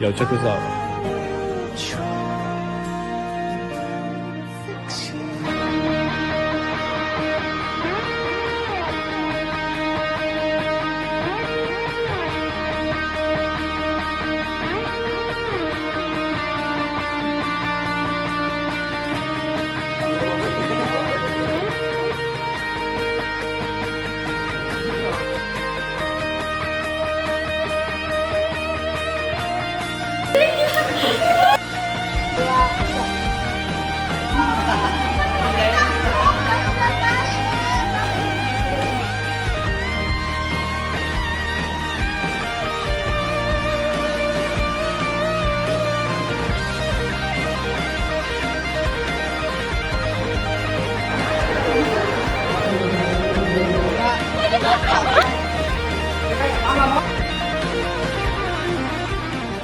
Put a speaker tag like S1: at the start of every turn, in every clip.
S1: Yo, check this out.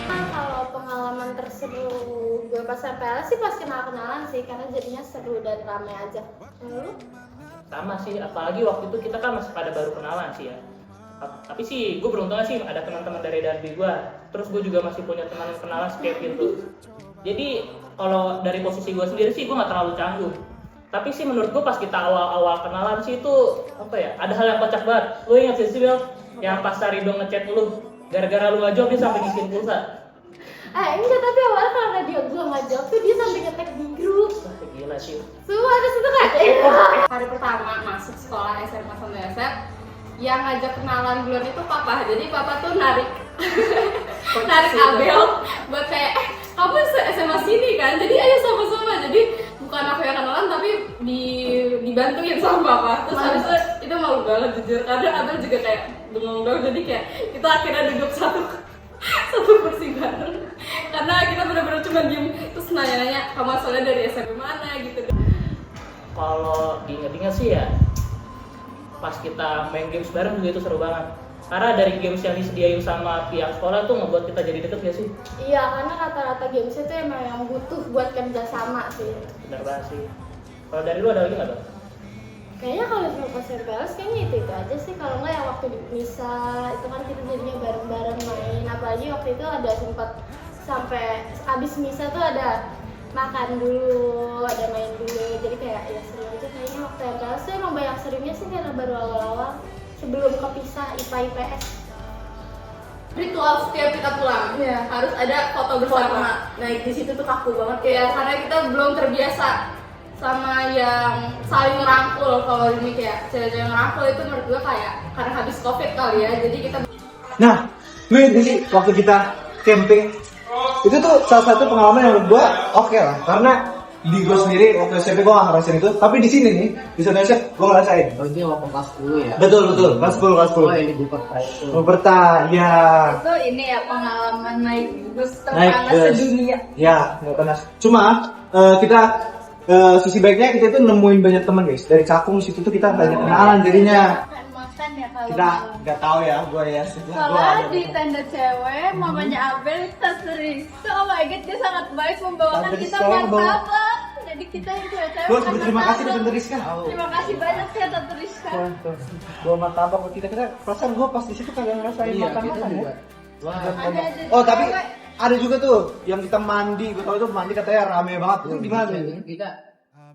S2: Kalau pengalaman terseru gue pas MPL sih pas kenal-kenalan sih, karena jadinya seru dan ramai aja. Lalu?
S3: Sama sih, apalagi waktu itu kita kan masih pada baru kenalan sih ya. Tapi sih gue beruntung sih ada teman-teman dari Darbi gue. Terus gue juga masih punya teman yang kenalan kayak gitu. Jadi kalau dari posisi gue sendiri sih gue nggak terlalu canggung. Tapi sih menurut gue pas kita awal-awal kenalan sih itu apa ya? Ada hal yang kocak banget. Lu ingat sih Bel? Yang pas Sarido ngechat lu, gara-gara lu nggak jawab dia sampai ngisiin pulsa.
S2: Enggak, tapi awalnya karena dia gue nggak jawab tuh dia sampai nge-tag di grup.
S3: Wah, gila sih.
S2: Semua ada situ kan? Hari pertama masuk sekolah SMA sama SM, yang ngajak kenalan duluan itu papa. Jadi papa tuh narik Abel buat kayak kamu SMA sini kan? Jadi ayo sama-sama. Jadi bukan aku yang kenalan tapi dibantuin sama papa. Terus habis itu malu banget jujur. Karena Abel juga kayak bengong dong. Jadi kayak kita akhirnya duduk satu kursi bareng. Karena kita benar-benar cuma diem terus nanya-nanya kamu asalnya dari SMP mana gitu.
S3: Kalau diinget-inget sih ya, pas kita main games bareng juga itu seru banget. Karena dari games yang disediain sama pihak sekolah tuh ngebuat kita jadi deket gak sih?
S2: Iya, karena rata-rata games itu emang yang butuh buat kerja sama sih.
S3: Benar banget sih. Kalau dari lu ada lagi nggak tuh?
S2: Kayaknya kalau cuma pas MPLS kayaknya itu aja sih. Kalau nggak yang waktu di misa itu kan kita jadinya bareng-bareng main. Apalagi waktu itu ada sempat sampai abis misa tuh ada makan dulu, ada main dulu. Jadi kayak ya seru aja kayaknya waktu MPLS tuh emang banyak serunya sih karena baru awal-awal sebelum kepisah IPA IPS.
S4: Ritual setiap kita pulang harus ada foto bersama. Nah di situ tuh kaku banget kayak karena kita belum terbiasa sama yang saling ngerangkul. Kalau ini kayak cewek-cewek ngerangkul itu menurut gue kayak karena habis covid kali ya. Jadi kita
S5: Nah, ini waktu kita camping itu tuh salah satu pengalaman yang menurut gue oke lah, karena di gue sendiri waktu SMP gue gak ngerasain itu, tapi di sini nih di Indonesia gue ngerasain.
S6: Oh ini waktu kelas 10 ya?
S5: Betul kelas 10
S6: Oh ini di Perta itu.
S5: Berta, ya.
S4: itu ini ya pengalaman naik bus
S5: Naik
S4: terpanas
S5: bus.
S4: sedunia.
S5: Ya, nggak panas. Cuma kita sisi baiknya kita itu nemuin banyak teman guys. Dari Cakung situ tuh kita banyak kenalan jadinya.
S4: Makan ya kalau
S5: Kita nggak tahu ya, gue ya.
S4: soalnya di tenda cewek mamanya Abel kita sering. Oh my god dia sangat baik membawakan
S5: Tante
S4: kita
S5: Rizka bawa.
S4: martabak. Jadi kita yang cewek-cewek
S5: Gue
S4: makan
S5: terima kasih
S4: martabak.
S5: Tante Rizka.
S4: Terima kasih banyak ya Tante Rizka.
S5: Bawa martabak buat kita perasaan gue pas di situ kagak ngerasain
S6: Iya kita
S5: makan
S6: juga.
S5: ya.
S6: Wah.
S4: Ada
S5: Oh tapi ada juga tuh yang kita mandi, gue tau itu mandi katanya rame banget. Itu gimana tuh?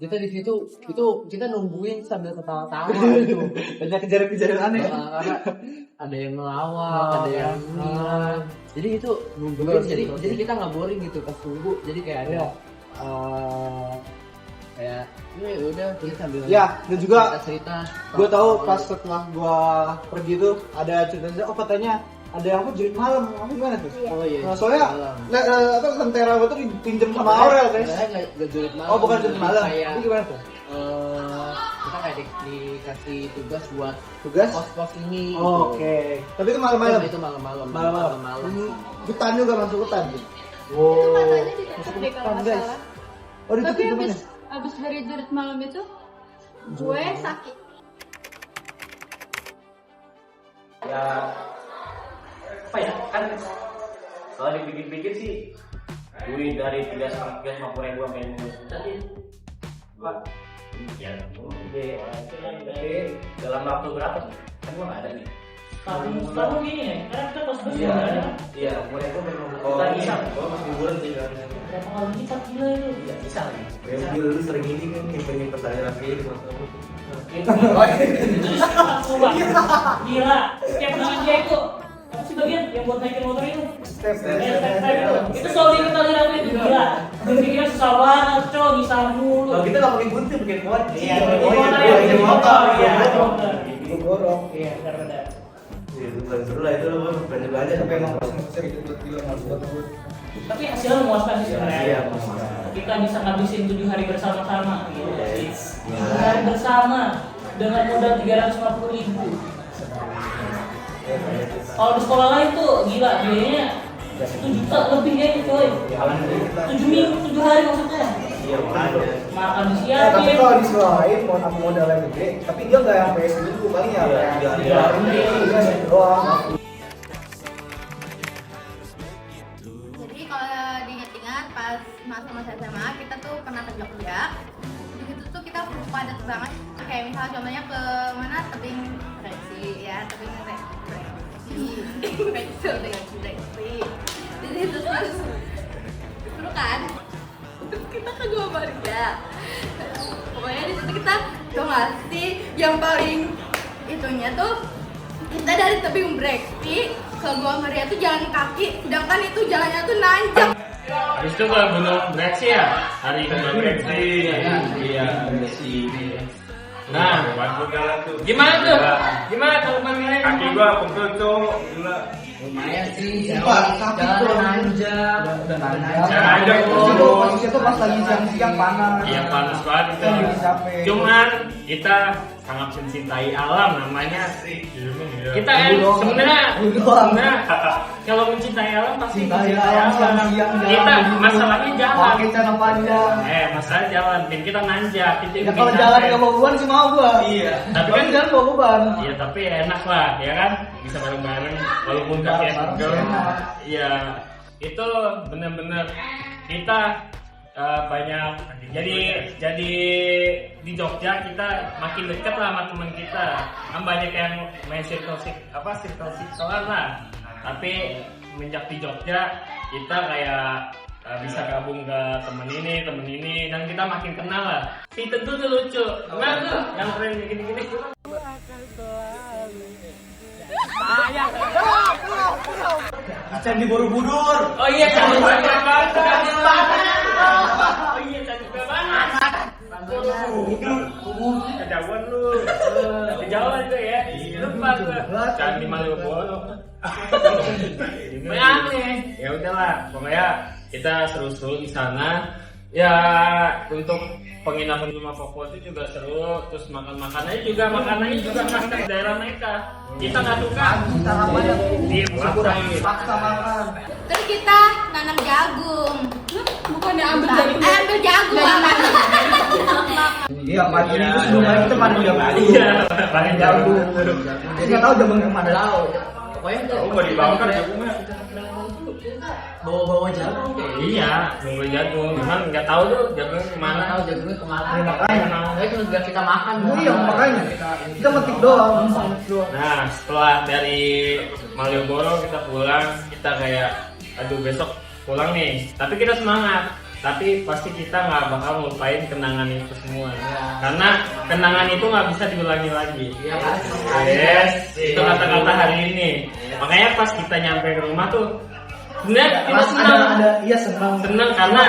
S6: Kita di situ itu kita nungguin sambil ketawa-tawa gitu.
S5: Banyak kejadian-kejadian aneh.
S6: Karena ada yang ngelawak,
S5: Oh,
S6: ada yang
S5: ya.
S6: ngilang. Jadi itu nungguin. Jadi kita nggak boring gitu pas tunggu. Jadi kayak ada kayak ini udah kita sambil
S5: Ya, dan juga
S6: cerita.
S5: gue tahu pas setelah gue pergi tuh ada cerita, oh katanya ada yang apa jurit malam, apa gimana tuh?
S6: Oh iya.
S5: Nah, soalnya apa lentera gue tuh dipinjem sama Aurel guys.
S6: Saya nggak jurit malam.
S5: Oh bukan jurit malam,
S6: Kayak,
S5: itu gimana tuh?
S6: kita kayak dikasih tugas buat
S5: Tugas?
S6: pos-pos ini.
S5: Oh,
S6: gitu.
S5: Oke, tapi itu malam-malam.
S6: Itu malam-malam.
S5: Malam-malam. Hutan juga masuk hutan.
S4: Itu katanya ditutup deh kalau nggak
S5: guys.
S4: salah.
S5: Oh ditutup
S4: Tapi
S5: gimana?
S4: abis dari jurit malam itu gue sakit.
S3: Ya apa ya kan kalau dipikir-pikir sih duit dari 350.000 sampai tadi Pak ya gede dalam waktu berapa kan gua nggak ada nih Kamu gini ya, karena kita pas bus ya ada kan?
S1: Iya, mereka memang
S3: Kita iseng.
S1: masih liburan sih kan.
S3: Berapa kali lipat gila itu?
S1: Iya, bisa. Yang dulu sering ini kan nyimpen pertanyaan lagi di masa lalu.
S3: Aku bang, gila. Setiap belanja itu, apa sih bagian yang buat naikin motor itu?
S5: Step.
S3: Step itu selalu diinget kali Raffi itu gila. Gue pikirnya susah banget, cow, bisa mulu.
S1: Kalau kita nggak pakai gunting, pakai kuat.
S3: Iya, pakai motor, iya, motor.
S5: Itu gorok.
S3: Iya, benar-benar.
S1: Iya, itu paling seru lah itu loh, belanja-belanja
S5: Tapi emang pas ngeser itu buat bilang harus buat ngebut.
S3: Tapi hasilnya memuaskan sih sebenarnya.
S1: Iya, memuaskan.
S3: Kita bisa ngabisin 7 hari bersama-sama gitu.
S1: Yes.
S3: 7 hari bersama dengan modal 350.000. Kalau di sekolah lain tuh gila biayanya 1 juta lebih ya coy. 7 minggu, 7 hari maksudnya.
S1: Iya, makanya.
S3: Makan
S5: Tapi
S3: disiapin.
S5: kalau di sekolah lain mau aku modalnya gede, tapi dia nggak yang PS dulu paling ya
S1: Iya,
S5: kayak
S1: iya.
S5: ini doang.
S4: Jadi kalau diingat-ingat pas masa-masa SMA kita tuh pernah ke Jogja. Di situ tuh kita padat banget. Kayak misalnya contohnya ke mana tebing Reksi ya, tebing Reksi. Di situ terus seru kan? Terus kita ke Gua Maria. Pokoknya di situ kita tau gak sih yang paling itunya tuh kita dari tebing Breksi ke Gua Maria tuh jalan kaki, sedangkan itu jalannya tuh nanjak.
S7: Habis itu ke Gunung Breksi ya? Hari Gunung Breksi. Iya, Breksi. Nah, gimana tuh? Gimana teman kalian? Kaki gua pegel tuh, gila.
S6: Lumayan sih,
S5: Sumpah, kaki tuh
S6: jalan nanjak.
S7: Nanjak
S5: Itu posisinya tuh pas lagi siang-siang panas.
S7: Iya panas banget itu.
S5: Kita lagi capek.
S7: Cuman kita sangat mencintai alam namanya. Kita sebenarnya kalau mencintai alam pasti
S5: Cintai
S7: mencintai
S5: alam
S7: alam.
S5: siang-siang jalan.
S7: Kita masalahnya jalan.
S5: Pakai celana panjang.
S7: Masalah jalan, tim kita nanjak.
S5: Ya kalau jalan nggak bawa beban sih mau gua.
S7: Iya. Tapi
S5: Tapi
S7: kan
S5: jalan bawa beban.
S7: iya tapi enak lah, ya kan? Bisa bareng-bareng walaupun kaki
S5: Bareng-bareng
S7: pegel.
S5: enak.
S7: Iya, itu benar-benar kita banyak jadi di Jogja kita makin dekat lah sama teman kita. Kan banyak yang main circle lah. Tapi semenjak di Jogja kita kayak bisa gabung ke temen ini dan kita makin kenal lah. Si Tentu tuh lucu. Nah tuh yang keren gini-gini.
S1: Candi Borobudur.
S7: Oh iya, Candi banget. Oh iya, Candi banget. Kejauhan lu. Kejauhan tuh ya. Lupa gua. Candi Malioboro. Aneh. Ya udahlah, pokoknya kita seru-seru di sana. Ya untuk penginapan di rumah Koko itu juga seru, terus makanannya juga khas dari daerah mereka. Kita nggak suka,
S5: Paksa makan.
S4: Terus kita nanam jagung.
S2: Bukannya ambil dari
S4: Ambil jagung apa?
S5: Iya, pagi itu sebelumnya kita panen jagung.
S7: Iya, paling jauh.
S5: Jadi nggak tahu jagung kemana.
S6: Tahu. Pokoknya
S7: Oh, mau dibakar jagungnya.
S6: bawa-bawa jagung kayak
S7: Iya, nunggu jagung. Cuman nggak tahu tuh jagung
S6: mana
S7: kemana.
S6: tahu jagungnya kemana.
S5: Ya, makanya.
S6: Makanya cuma biar kita makan.
S5: Iya, makanya kita metik doang.
S7: Nah, setelah dari Malioboro kita pulang, kita kayak aduh besok pulang nih. Tapi kita semangat. Tapi pasti kita nggak bakal ngelupain kenangan itu semua. Karena kenangan itu nggak bisa diulangi lagi. Yes, itu kata-kata hari ini. Makanya pas kita nyampe ke rumah tuh, sebenarnya kita
S5: Pasti
S7: senang.
S5: iya senang.
S7: Seneng karena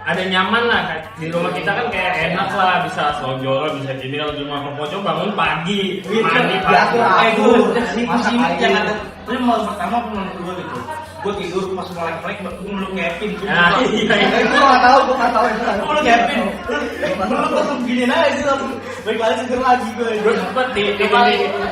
S7: ada nyaman lah. Di rumah kita kan kayak enak lah, bisa selonjoran, bisa gini. Kalau di rumah Kokoco bangun pagi, mandi pagi.
S1: Di sini jangan ada. Ini malam pertama menurut gue gitu. Gue tidur pas melek-melek, gue meluk ngepin.
S7: Nah, iya.
S5: Gue nggak tahu itu.
S1: Gue meluk ngepin. Meluk langsung gini aja sih langsung. Balik seger lagi gue.
S7: Gue sempet di
S6: Yang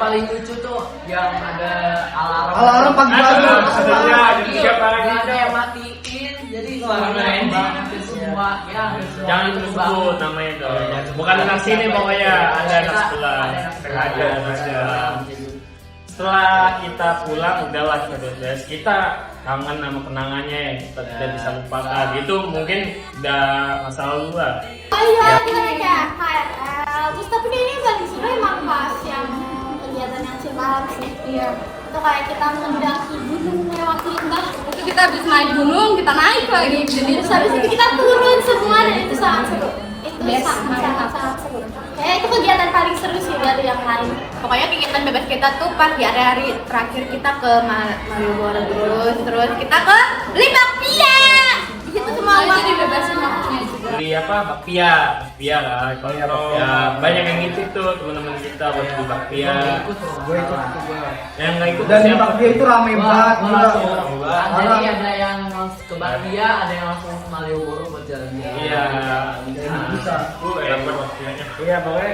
S6: paling lucu tuh yang ada alarm.
S5: Alarm pagi-pagi.
S7: Siapa lagi?
S6: Nggak ada yang matiin, jadi suaranya banget semua. Ya,
S7: Jangan disebut namanya itu. Bukan anak sini pokoknya, ada anak sebelah. Ada anak sebelah. Setelah kita pulang udahlah kita kangen sama kenangannya yang kita tidak bisa lupakan. Itu mungkin udah masa lalu lah.
S2: Oh iya, kita kayak KRL. Terus tapi kayaknya paling seru emang pas yang kegiatan yang masih malam sih. Iya. Itu kayak kita mendaki gunung lewat lembah.
S4: Itu kita habis naik gunung, kita naik lagi. Jadi
S2: Terus habis itu kita turun semua dan itu sangat seru. Itu
S4: Best,
S2: sangat seru. Kayak itu kegiatan paling seru sih dari yang lain.
S4: pokoknya kegiatan bebas kita tuh pas di hari-hari terakhir kita ke Malioboro terus kita ke Limbapia. Di situ semua uang dibebasin waktunya juga.
S7: Beli apa? Bakpia lah. Kalau ya banyak yang ngintip tuh teman-teman kita buat beli bakpia.
S5: Gue ikut.
S7: Yang nggak ikut
S5: Dan
S7: siapa?
S5: bakpia itu rame banget. gila.
S6: Jadi ada yang langsung ke Batia, ada yang langsung ke Malioboro buat jalan-jalan.
S7: Iya.
S5: Bisa.
S7: Dapat bakpianya. Iya, pokoknya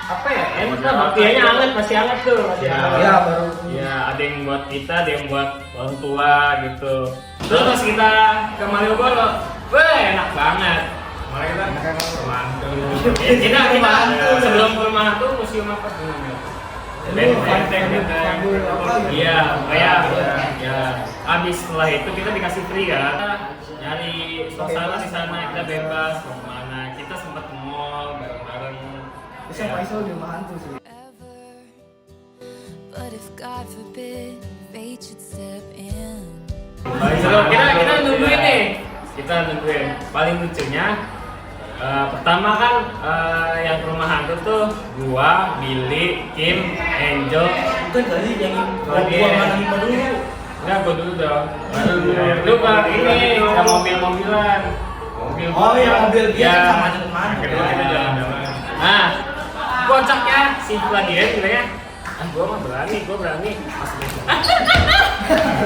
S7: apa ya? Enak lah bakpianya hangat, masih hangat tuh, masih hangat.
S5: Iya, baru.
S7: Iya, ada yang buat kita, ada yang buat orang tua gitu. Terus pas kita ke Malioboro, wah enak banget. Malah kita kita sebelum ke rumah hantu museum apa tuh? Benteng gitu. Iya, kayak ya. Abis setelah itu kita dikasih free kan. Nyari suasana di sana kita bebas mau kemana. Kita sempat ke mall bareng-bareng.
S5: Bisa Faisal di rumah hantu sih.
S8: But if God forbid fate should step in,
S7: Kita nungguin nih. Kita nungguin. Paling lucunya pertama kan yang ke rumah hantu tuh gua, Billy, Kim, Angel.
S1: Bukan tadi yang
S7: Kalau dia
S1: lagi dulu.
S7: enggak gua dulu dong. Lu Pak ini ada mobil-mobilan.
S1: Oh, yang mobil dia
S7: Ya.
S1: kan sama teman.
S7: Kedua kita jalan-jalan. Nah, kocaknya si Vladimir bilangnya, gua mah berani. Pas gitu.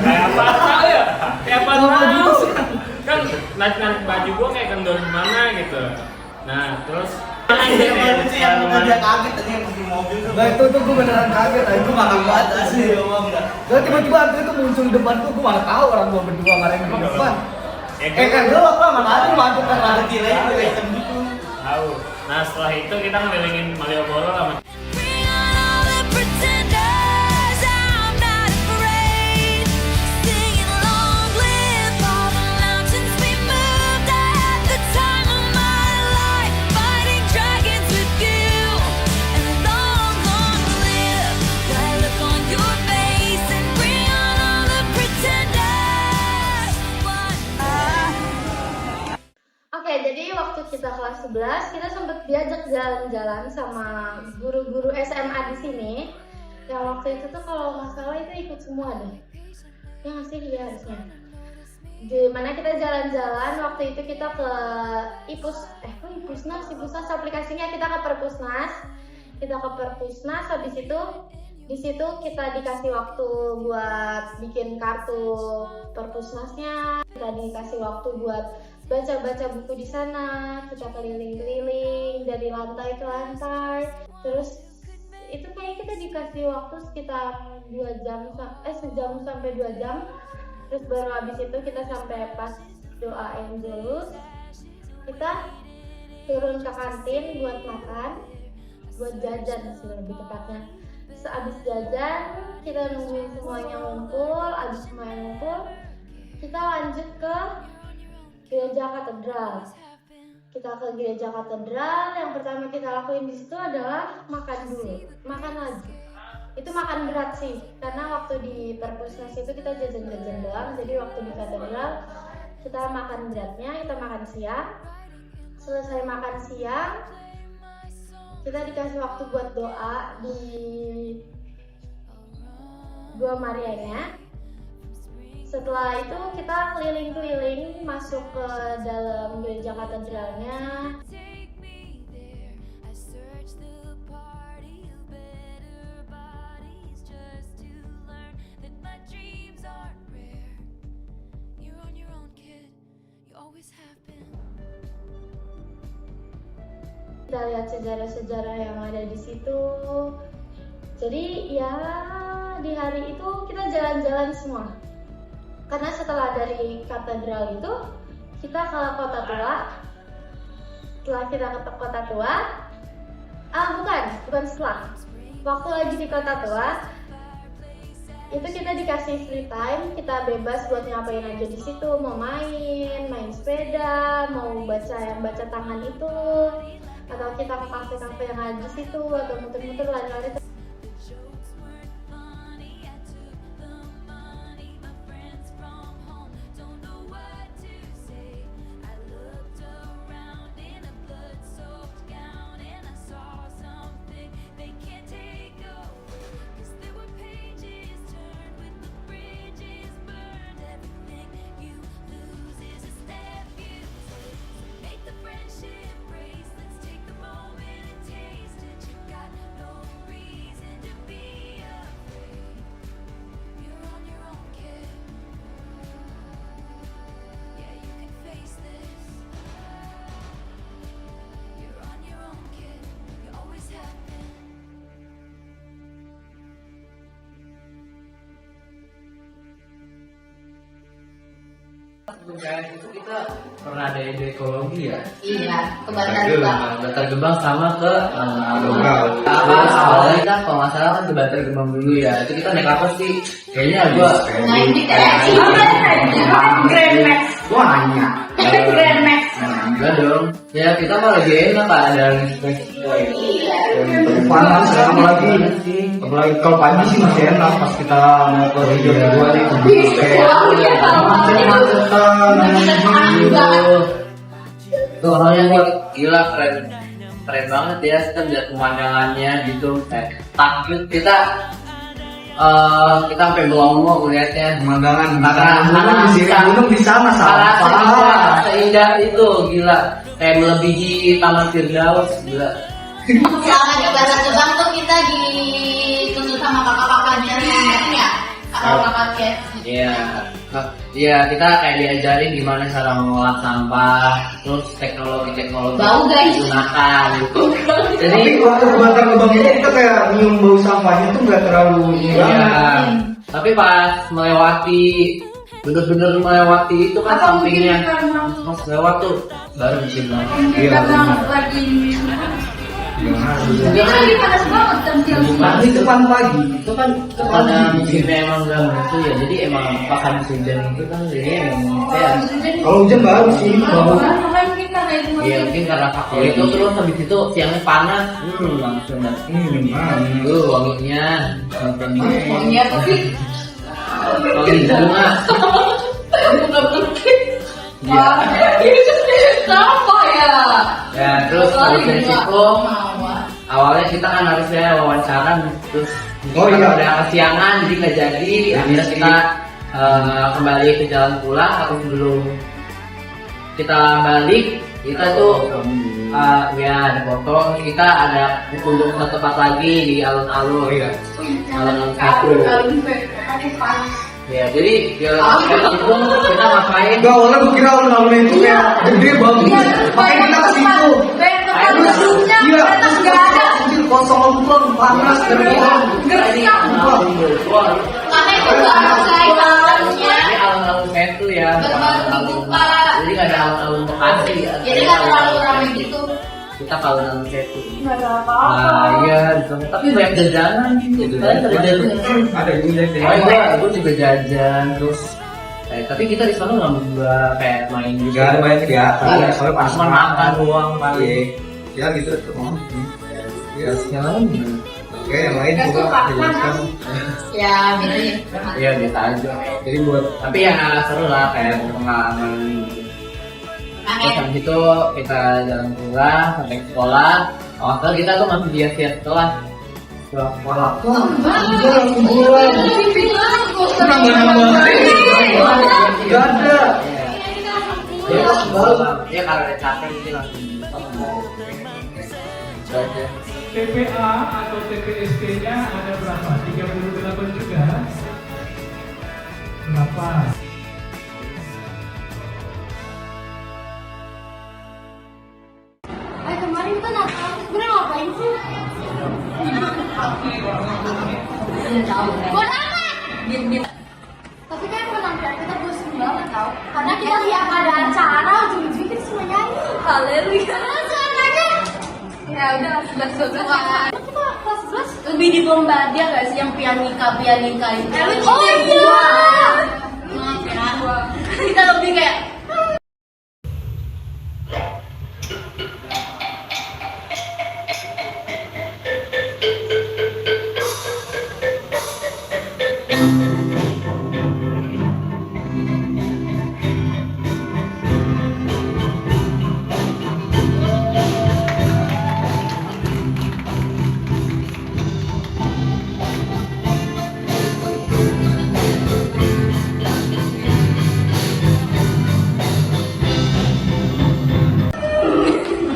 S7: Kayak apa tahu ya? Kayak apa tahu? Kan naik baju gua kayak kendor gimana gitu. Nah, terus
S1: Yang lucu yang bukan dia kaget tadi yang pakai mobil tuh.
S5: Nah itu gue beneran kaget.
S1: Itu makan banget asli ya Om.
S5: Gak tiba-tiba hantu itu muncul di depan gue malah tahu orang gue berdua nggak ada yang di depan.
S7: Ya,
S5: Kan dulu apa mana ada hantu kan ada
S1: Gila itu kayak hitam gitu.
S7: tahu. Nah, setelah itu kita ngelilingin Malioboro sama
S8: bring on all the pretenders. I'm not afraid, singing long live all the mountains we moved. I had the time of my life, fighting dragons with you. And long, long live that look on your face, and bring on all the pretenders.
S2: Oke, jadi waktu kita kelas 11 kita sempat diajak jalan-jalan sama guru-guru SMA di sini. Yang waktu itu tuh kalau nggak salah itu ikut semua deh. Ya nggak sih, dia harusnya. Di mana kita jalan-jalan waktu itu kita ke Ipusnas aplikasinya kita ke Perpusnas. Kita ke Perpusnas, habis itu di situ kita dikasih waktu buat bikin kartu Perpusnasnya. Kita dikasih waktu buat baca-baca buku di sana, kita keliling-keliling dari lantai ke lantai. Terus itu kayak kita dikasih waktu sekitar 2 jam, sejam sampai 2 jam. Terus baru habis itu kita sampai pas doa Angelus, kita turun ke kantin buat makan, buat jajan sih lebih tepatnya. Sehabis jajan kita nungguin semuanya ngumpul, habis semuanya ngumpul kita lanjut ke Gereja Katedral. Kita ke Gereja Katedral, yang pertama kita lakuin di situ adalah makan dulu, makan lagi. Itu makan berat sih, karena waktu di Perpusnas itu kita jajan-jajan doang. Jadi waktu di Katedral kita makan beratnya, kita makan siang. Selesai makan siang, kita dikasih waktu buat doa di Gua Marianya. Setelah itu kita keliling-keliling masuk ke dalam gereja katedralnya.
S8: take me there. I searched the party of better bodies just to learn that my dreams aren't rare. You're on your own, kid. You always have been.
S2: Kita lihat sejarah-sejarah yang ada di situ. Jadi ya di hari itu kita jalan-jalan semua. Karena setelah dari katedral itu kita ke Kota Tua. Setelah kita ke Kota Tua, bukan setelah. Waktu lagi di Kota Tua, itu kita dikasih free time, kita bebas buat ngapain aja di situ, mau main sepeda, mau baca tangan itu, atau kita ke kafe-kafe yang ada di situ, atau muter-muter lari-lari.
S6: itu kita pernah ada ide ekologi ya.
S4: Iya, ke Bantar Gebang.
S6: Bantar Gebang sama ke awalnya kita kalau nggak salah kan ke Bantar Gebang dulu ya. Itu kita naik apa sih? Kayaknya gua
S4: Naik di TRX. Grand Max.
S5: Banyak.
S4: Grand Max.
S6: enggak dong. Ya kita mah lagi enak ada
S5: Panas ya, apalagi kalau pagi sih masih enak pas kita mau ke jam 2 nih.
S6: Tuh orangnya gue gila keren banget ya, kita lihat pemandangannya gitu kayak takut kita sampai belongo ngeliatnya
S5: Pemandangan
S6: gunung
S5: di sana sampah.
S6: seindah itu gila kayak melebihi Taman Firdaus gila.
S4: Selama di Bantar Gebang tuh kita dituntut sama kakak-kakaknya ya. Kakak-kakaknya.
S6: Iya kita kayak diajarin gimana cara mengolah sampah, terus teknologi
S4: Bau, guys.
S6: digunakan gitu. Jadi
S5: Tapi waktu ke Bantar Gebang ini kita kayak nyium bau sampahnya tuh nggak terlalu
S6: iya, tapi pas melewati bener-bener melewati itu kan sampingnya pas lewat tuh baru bisa bilang
S4: Ini panas banget
S5: Nah, itu kan pagi.
S6: itu kan karena musimnya emang udah itu ya, jadi emang pas habis hujan itu kan jadi emang ya
S5: Kalau hujan baru sih bau.
S6: iya mungkin karena faktor itu terus habis itu siangnya panas langsung wanginya
S4: Pokoknya tapi
S6: wangi bunga iya
S4: kenapa ya?
S6: ya terus habis dari situ awalnya kita kan harusnya wawancara terus udah kesiangan jadi nggak jadi akhirnya kita kembali ke jalan pulang atau sebelum kita balik kita tuh ya ada foto kita ada berkunjung ke tempat lagi di alun-alun alun-alun satu ya jadi di alun-alun itu kita ngapain
S5: Enggak, awalnya gue kira alun-alun itu kayak gede bagus. Makanya kita ke situ. Iya, kosong panas
S4: Karena itu baru kaitannya
S6: ini alun-alun Metu ya
S4: baru dibuka.
S6: jadi nggak ada alun-alun Bekasi ya
S4: Jadi nggak terlalu ramai gitu.
S6: kita ke alun-alun Metu iya tapi banyak jajanan gitu kan
S5: ada juga sih.
S6: gue juga jajan terus tapi kita di sana nggak kayak main juga
S5: Gak ada banyak kegiatan.
S6: Iya,
S5: Soalnya pas
S6: cuma makan doang
S5: paling. Ya gitu. Ya,
S6: yang lain gimana?
S5: oke yang lain juga dijelaskan.
S4: Ya gitu ya.
S6: Iya biasa aja
S5: Jadi buat
S6: tapi ya seru lah kayak pengalaman terus habis itu kita jalan pulang sampai ke sekolah awal kita tuh masih biasa sekolah sekolah
S5: Gak ada.
S6: ya kalau ada capek jadi langsung
S9: TPA atau TPST-nya ada berapa? 38 juga? Berapa?
S2: Kemarin kita Natal, sebenarnya ngapain sih? Bodoh amat! Tapi kan penampilan kita bosan banget tau. Karena kita tiap ada acara, ujung-ujungnya kita semua nyanyi. Haleluya. Suaranya.
S4: Ya udah 11-12
S2: Kita kelas 11
S4: lebih dibombardir gak sih yang pianika itu?
S2: Oh iya.
S4: Kita lebih kayak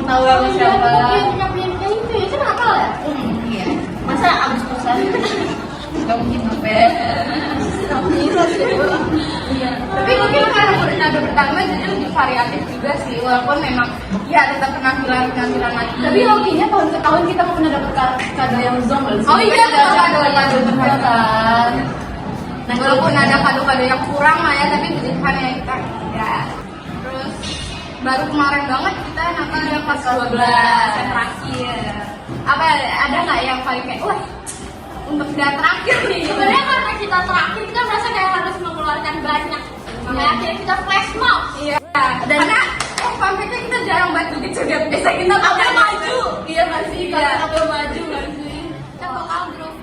S4: tahu sama siapa?
S2: Punya itu ya, itu Natal ya?
S4: Iya. Masa Agustusan? Gak mungkin sampai. Iya. Tapi mungkin karena periode pertama jadi lebih variatif juga sih. Walaupun memang ya tetap penampilan lagi.
S2: Tapi hokinya tahun ke tahun kita mau pernah dapat kado yang zong.
S4: Oh iya, kado juga kan. Nah, walaupun ada kado-kado yang kurang lah ya, tapi puji Tuhan ya kita ya. Terus baru kemarin banget kita Natal yang pas 12 yang terakhir. Apa ada nggak yang paling kayak wah untuk yang terakhir nih?
S2: Sebenarnya karena kita terakhir kita merasa kayak harus mengeluarkan banyak. Ya, akhirnya kita flash mob.
S4: Iya. Karena fanficnya kita jarang banget joget-joget. Biasa kita bakal maju. Iya masih kalau bakal maju masih.
S2: Kita vokal grup.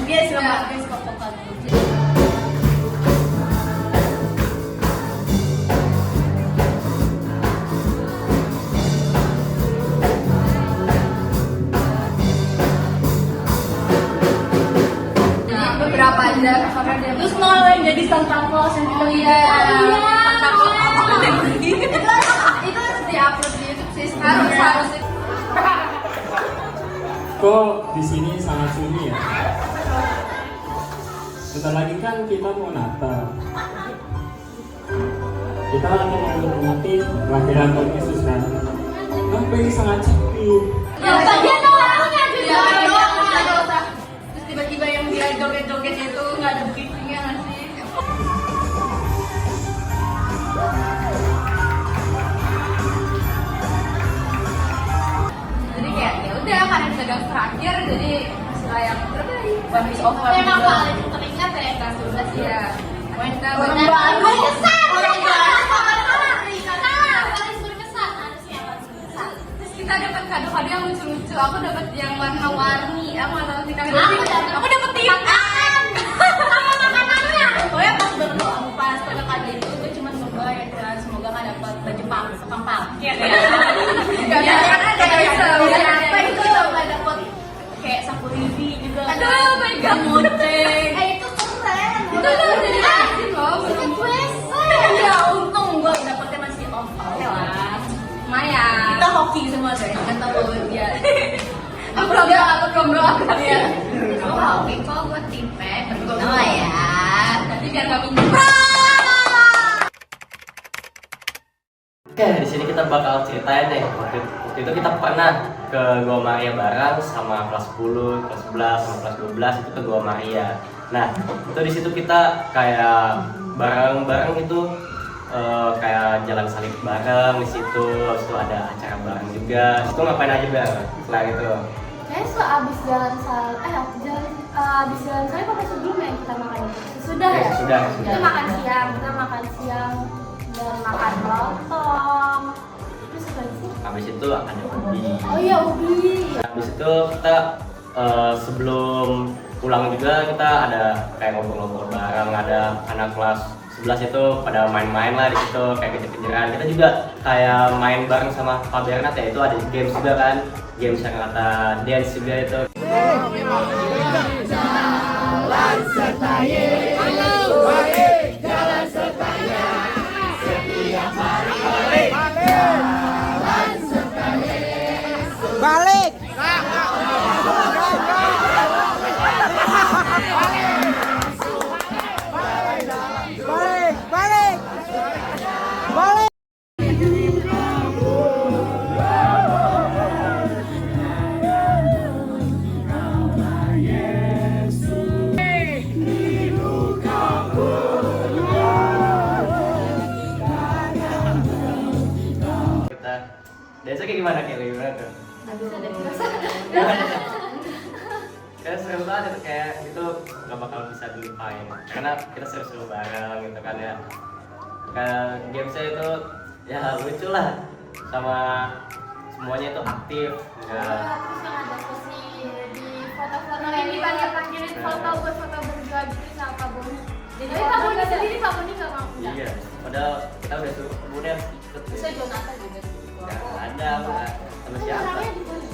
S4: Yes, guys vokal grup. Beberapa aja karena dia terus mau yang jadi Santa Claus yang kita lihat Santa Claus itu harus diupload di YouTube sih harus
S9: Kok di sini sangat sunyi ya? Bentar lagi kan kita mau Natal. Kita lagi mau menikmati kelahiran Tuhan Yesus kan? Kenapa ini sangat sepi?
S4: ya bagian orangnya juga nggak usah terus tiba-tiba yang dia joget-joget itu nggak ada briefingnya nggak sih jadi kayak ya udah karena sedang terakhir jadi yang terbaik habis over
S2: Memang paling teringat ya kelas 12
S4: ya
S2: Orang berkesan. Paling berkesan harusnya paling berkesan.
S4: terus kita dapat kado-kado yang lucu-lucu aku dapat yang warna-warni aku nggak tahu kita
S2: Aku dapat makanan. Sama makanannya.
S4: pokoknya pas berdoa pas dapat kado itu gue cuma berdoa ya Tuhan semoga nggak dapat baju pang paket ya karena ada apa itu nggak dapat kayak sapu lidi juga aduh megang monceng
S2: Itu keren.
S4: itu udah dijelasin loh belum ya untung gue dapetnya masih oke lah lumayan kita hoki semua deh kan tahu dia aku belum doa ya
S2: Oh, oke, kok gue tipe berdoa ya.
S4: nanti biar gak minjem
S6: Oke, di sini kita bakal ceritain deh. Waktu itu kita pernah ke Gua Maria bareng sama kelas 10, kelas 11, sama kelas 12 itu ke Gua Maria. Nah, itu di situ kita kayak bareng-bareng itu kayak jalan salib bareng di situ. Habis itu ada acara bareng juga. Itu ngapain aja bareng? Selain itu.
S2: Kayaknya sehabis jalan habis jalan saya apa sebelum yang kita makan itu? Sudah ya?
S6: Sudah.
S2: Kita makan siang dan makan lontong. Terus apa sih?
S6: Habis itu ada ubi.
S2: Oh iya ubi.
S6: Habis itu kita sebelum pulang juga kita ada kayak ngobrol-ngobrol bareng, ada anak kelas 11 itu pada main-main lah di situ kayak kejar-kejaran. Kita juga kayak main bareng sama Pak Bernat ya, itu ada games juga kan, games yang kata dance juga itu. Kita dance kayak gimana tuh? Kayak seru banget kayak itu gak bakal bisa dilupain karena kita seru-seru bareng gitu kan ya. Kayak gamesnya itu ya lucu lah sama semuanya itu aktif enggak.
S2: Terus yang ada sesi di foto-foto yang dipanggil-panggilin foto buat foto berdua gitu sama Pak Boni. Jadi Pak Boni sendiri Pak Boni gak mau.
S6: Iya, padahal kita udah suruh kemudian
S2: Bisa Jonathan juga.
S6: nggak ada Mbak. Sama siapa?
S2: Orangnya di mana?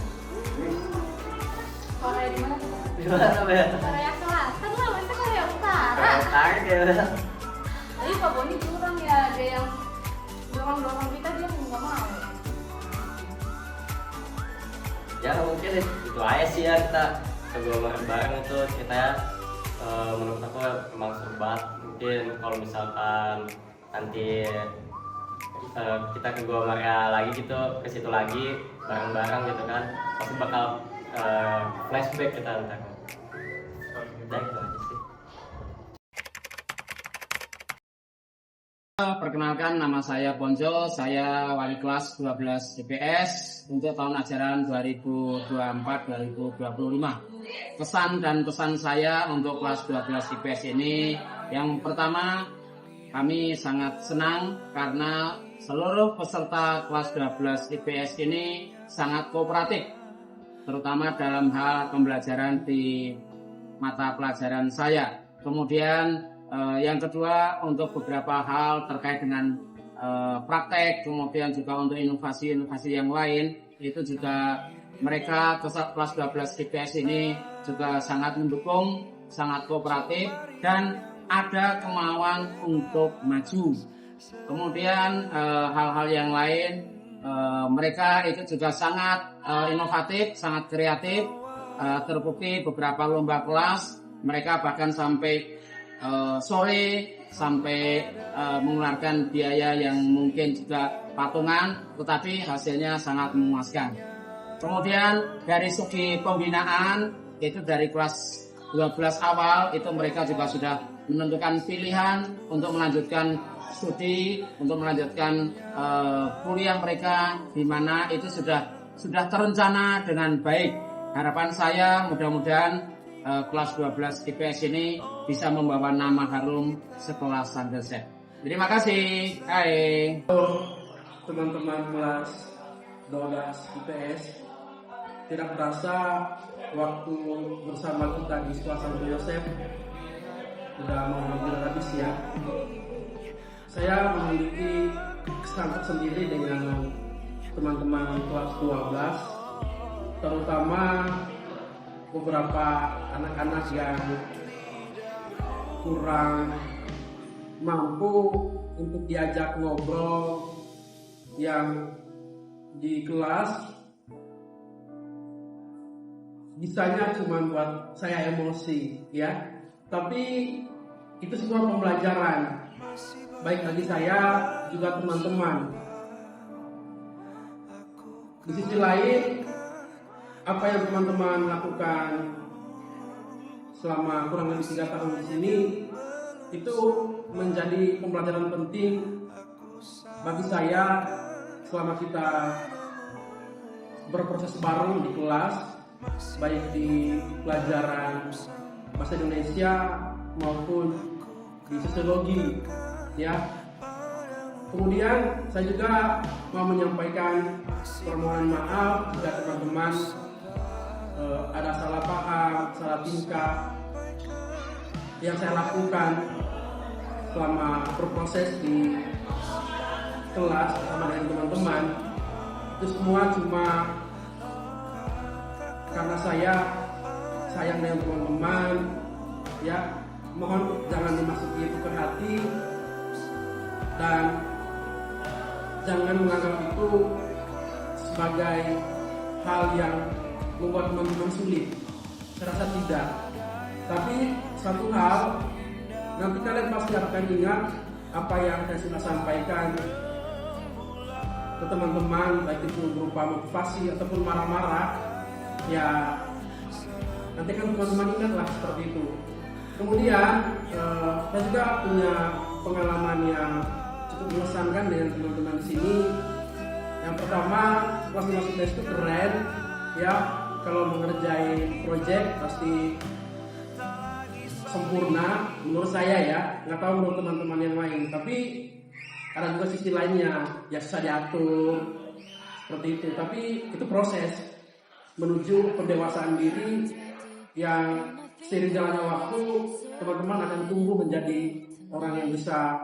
S4: Korea di mana
S6: Di mana Mbak?
S2: Korea Selatan lah, masa Korea Utara.
S6: Tarik ya Mbak.
S4: tapi Pak Boni curang ya ada yang dorong kita dia nggak mau
S6: Ya mungkin itu aja sih ya kita kedua bareng itu ceritanya menurut aku memang seru banget. Mungkin kalau misalkan nanti kita ke Gua Maria lagi gitu, ke situ lagi bareng-bareng gitu kan, pasti bakal flashback kita ntar. Udah itu aja sih. Perkenalkan, nama saya Bonjo, saya wali kelas 12 IPS untuk tahun ajaran 2024-2025. Kesan dan pesan saya untuk kelas 12 IPS ini, yang pertama, kami sangat senang karena seluruh peserta kelas 12 IPS ini sangat kooperatif, terutama dalam hal pembelajaran di mata pelajaran saya. Kemudian yang kedua, untuk beberapa hal terkait dengan praktek, kemudian juga untuk inovasi-inovasi yang lain, itu juga mereka kelas 12 IPS ini juga sangat mendukung, sangat kooperatif, dan ada kemauan untuk maju. Kemudian hal-hal yang lain, mereka itu juga sangat inovatif, sangat kreatif, terbukti beberapa lomba kelas, mereka bahkan sampai sore sampai mengeluarkan biaya yang mungkin juga patungan, tetapi hasilnya sangat memuaskan. Kemudian dari segi pembinaan, itu dari kelas 12 awal itu mereka juga sudah menentukan pilihan untuk melanjutkan studi, untuk melanjutkan kuliah mereka, di mana itu sudah terencana dengan baik. Harapan saya mudah-mudahan kelas 12 IPS ini bisa membawa nama harum sekolah Sanderset. Terima kasih. Hai.
S10: Teman-teman kelas 12 IPS, tidak terasa waktu bersama kita di sekolah Santo Yosef sudah mau habis ya. Saya memiliki kesan tersendiri dengan teman-teman kelas 12, terutama beberapa anak-anak yang kurang mampu untuk diajak ngobrol, yang di kelas bisanya cuma buat saya emosi ya, tapi itu semua pembelajaran baik bagi saya juga teman-teman. Di sisi lain, apa yang teman-teman lakukan selama kurang lebih 3 tahun di sini itu menjadi pembelajaran penting bagi saya selama kita berproses bareng di kelas, baik di pelajaran bahasa Indonesia maupun di sosiologi ya. Kemudian saya juga mau menyampaikan permohonan maaf jika teman-teman ada salah paham, salah tingkah yang saya lakukan selama berproses di kelas bersama dengan teman-teman. Itu semua cuma karena saya sayang dengan teman-teman ya. Mohon jangan dimasuki itu ke hati dan jangan menganggap itu sebagai hal yang membuat teman-teman sulit. Saya rasa tidak. Tapi satu hal, nanti kalian pasti akan ingat apa yang saya sudah sampaikan ke teman-teman, baik itu berupa motivasi ataupun marah-marah. Ya, nanti kan teman-teman ingatlah seperti itu. Kemudian saya juga punya pengalaman yang cukup mengesankan dengan teman-teman di sini. Yang pertama, kelas 12 itu keren ya. Kalau mengerjain proyek pasti sempurna menurut saya ya, nggak tahu menurut teman-teman yang lain. Tapi ada juga sisi lainnya ya, susah diatur seperti itu. Tapi itu proses menuju pendewasaan diri yang seiring jalannya waktu teman-teman akan tumbuh menjadi orang yang bisa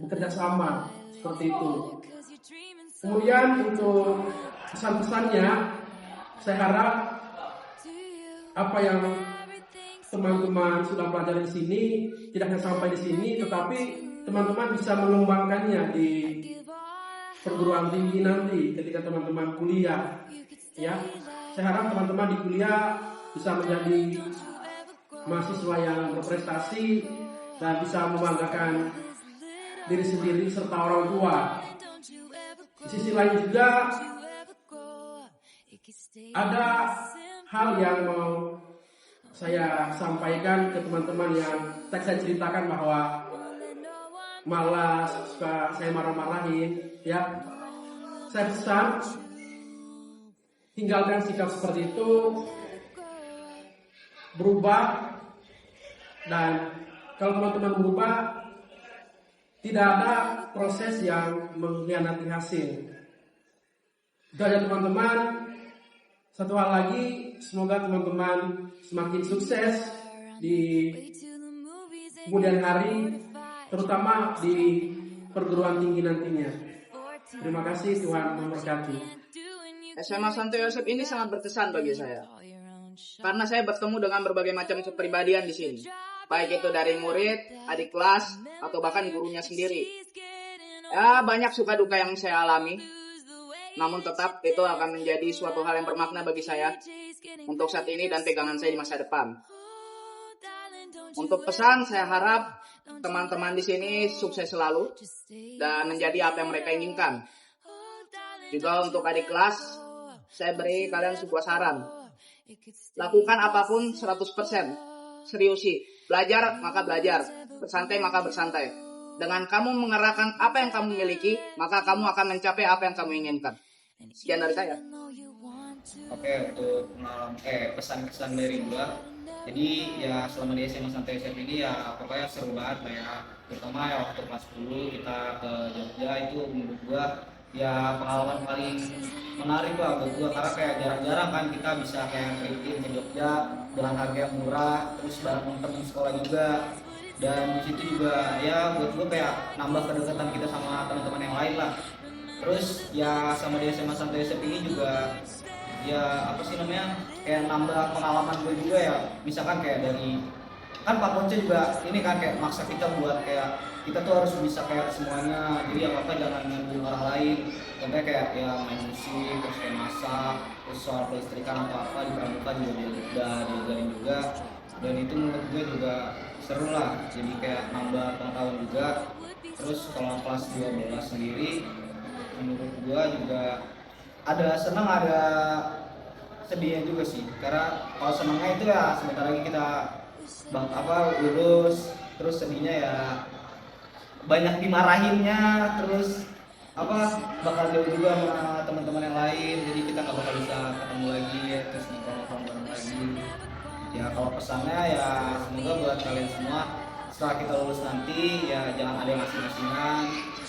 S10: bekerja sama seperti itu. Kemudian untuk pesan-pesannya, saya harap apa yang teman-teman sudah pelajari di sini tidak hanya sampai di sini, tetapi teman-teman bisa mengembangkannya di perguruan tinggi nanti ketika teman-teman kuliah. Ya, saya harap teman-teman di kuliah bisa menjadi mahasiswa yang berprestasi dan bisa membanggakan diri sendiri serta orang tua. Di sisi lain juga ada hal yang mau saya sampaikan ke teman-teman yang tadi saya ceritakan bahwa malas, suka saya marah-marahin, ya. Saya pesan tinggalkan sikap seperti itu, berubah, dan kalau teman-teman berubah, tidak ada proses yang mengkhianati hasil. Dan teman-teman, satu hal lagi, semoga teman-teman semakin sukses di kemudian hari, terutama di perguruan tinggi nantinya. Terima kasih, Tuhan memberkati.
S11: SMA Santo Yosef ini sangat berkesan bagi saya. Karena saya bertemu dengan berbagai macam kepribadian di sini. Baik itu dari murid, adik kelas, atau bahkan gurunya sendiri. Ya, banyak suka duka yang saya alami. Namun tetap itu akan menjadi suatu hal yang bermakna bagi saya untuk saat ini dan pegangan saya di masa depan. Untuk pesan, saya harap teman-teman di sini sukses selalu dan menjadi apa yang mereka inginkan. Juga untuk adik kelas, saya beri kalian sebuah saran. Lakukan apapun 100%. Seriusi. Belajar maka belajar. Bersantai maka bersantai. Dengan kamu mengerahkan apa yang kamu miliki, maka kamu akan mencapai apa yang kamu inginkan. Sekian dari saya.
S1: Oke, untuk pesan-pesan dari gua. Jadi ya selama di SMA Santo Yosef ini ya pokoknya seru banget lah ya. Terutama ya waktu kelas 10 kita ke Jogja itu menurut gua ya pengalaman paling menarik lah buat gua, karena kayak jarang-jarang kan kita bisa kayak trip ke Jogja dengan harga yang murah, terus bareng temen sekolah juga. Dan di situ juga ya buat gua kayak nambah kedekatan kita sama teman-teman yang lain lah. Terus ya sama di SMA Santo Yosef ini juga ya apa sih namanya kayak nambah pengalaman gue juga ya. Misalkan kayak dari kan Pak Ponce juga ini kan kayak maksa kita buat kayak kita tuh harus bisa kayak semuanya, jadi apa-apa jangan ngandung orang lain. Contohnya kayak ya main musik, terus kayak masak, terus soal kelistrikan atau apa di pramuka juga dia udah diajarin juga. Dan itu menurut gue juga seru lah, jadi kayak nambah pengetahuan juga. Terus kalau kelas 12 sendiri menurut gue juga ada senang ada sedihnya juga sih, karena kalau senangnya itu ya sebentar lagi kita lulus, terus sedihnya ya banyak dimarahinnya, terus bakal jauh juga sama teman-teman yang lain, jadi kita nggak bakal bisa ketemu lagi ya, terus nongkrong lagi. Ya kalau pesannya ya semoga buat kalian semua setelah kita lulus nanti ya jangan ada yang ngasih-ngasihan.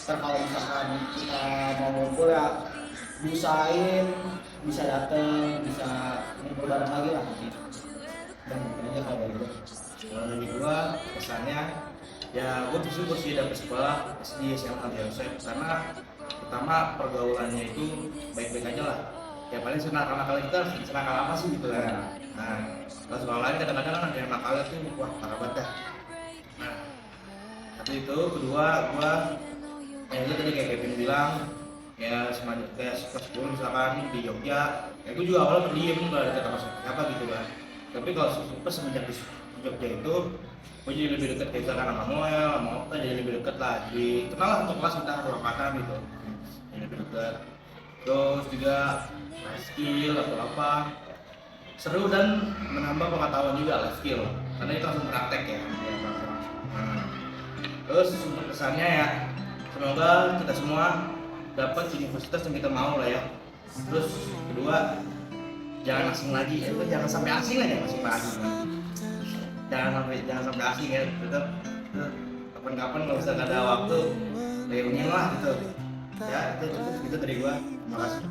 S1: Ntar kalau misalkan kita mau ngumpul ya diusahain bisa dateng, bisa ngumpul bareng lagi lah nanti. Dan aja kalau dari gue.
S12: Kalau dari gue pesannya ya gue bersyukur sih dapet sekolah di SMA Santo Yosef, karena pertama pergaulannya itu baik-baik aja lah. Ya paling senang-senang kita senang apa sih gitu lah. Nah kalau sekolah lain kadang-kadang kan yang nakalnya tuh wah parah banget dah. Nah tapi itu kedua gue itu tadi kayak Kevin bilang ya semacam kayak kelas 10 misalkan di Jogja, ya gue juga awalnya pendiam nggak ada kata siapa gitu kan. Tapi kalau semenjak di Jogja itu gue jadi lebih dekat kayak misalkan sama Noel, sama Okta, jadi lebih dekat lah. Jadi kenal lah untuk kelas kita ruang makan gitu, jadi lebih dekat. Terus juga life skill atau apa seru dan menambah pengetahuan juga life skill, karena itu langsung praktek ya. Nah, terus untuk kesannya ya semoga kita semua dapat universitas yang kita mau lah ya. Terus kedua jangan asing lagi ya, jangan sampai asing aja masih lagi. Jangan sampai asing ya, tetap kapan-kapan kalau bisa ada waktu reunian lah gitu. Ya itu dari gua. Terima kasih.